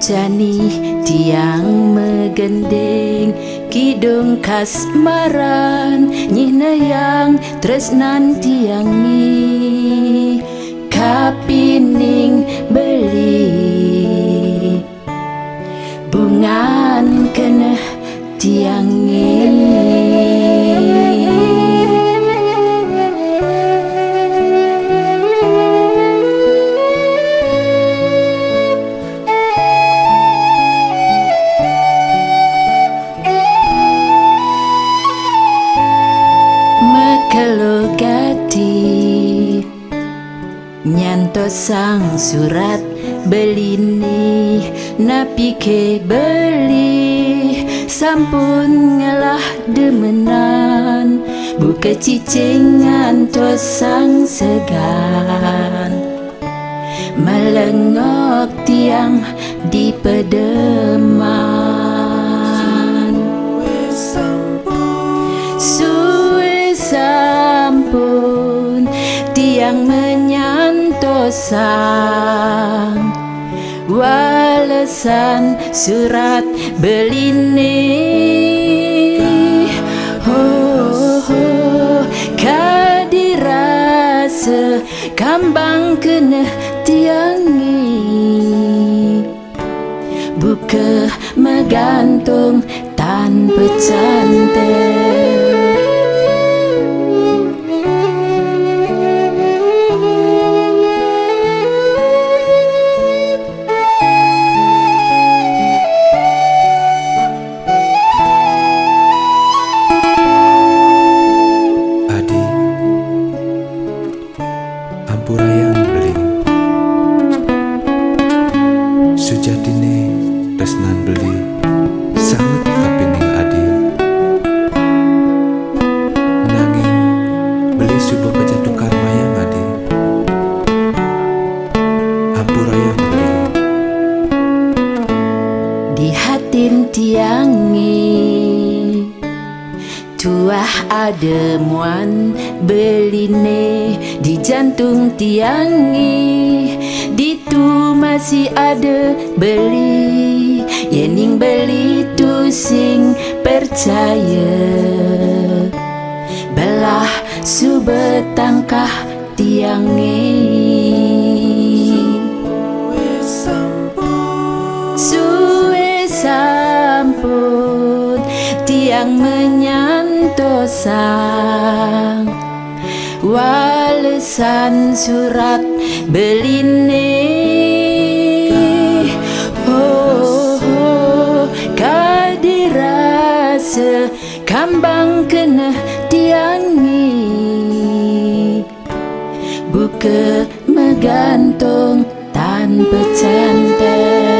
Jani tiang megendeng kidung kasmaran nyina yang tresnan tiangi kapining beli bungan kena tiangi. Kalau gati nyanto sang surat belini napi ke beli sampun ngalah demenan buka cicingan to sang segan melengok tiang di pedeman sampun tiang menyantosang walesan surat belini kadirase kambang kena tiangi buka megantung tanpa cantel. Ampurayang beli sujatine resnan beli sanget kapining adil nanging beli subuh kejatukar mayang adil. Ampurayang beli di hatin tiangi tuah ada muan beline di jantung tiangi ditu masih ada beli yening beli tu sing percaya belah subetangkah tiangi suwe sampun tiang menyantosang walesan surat beline kadirase kambang kena tiangi buka megantung tanpa cantel.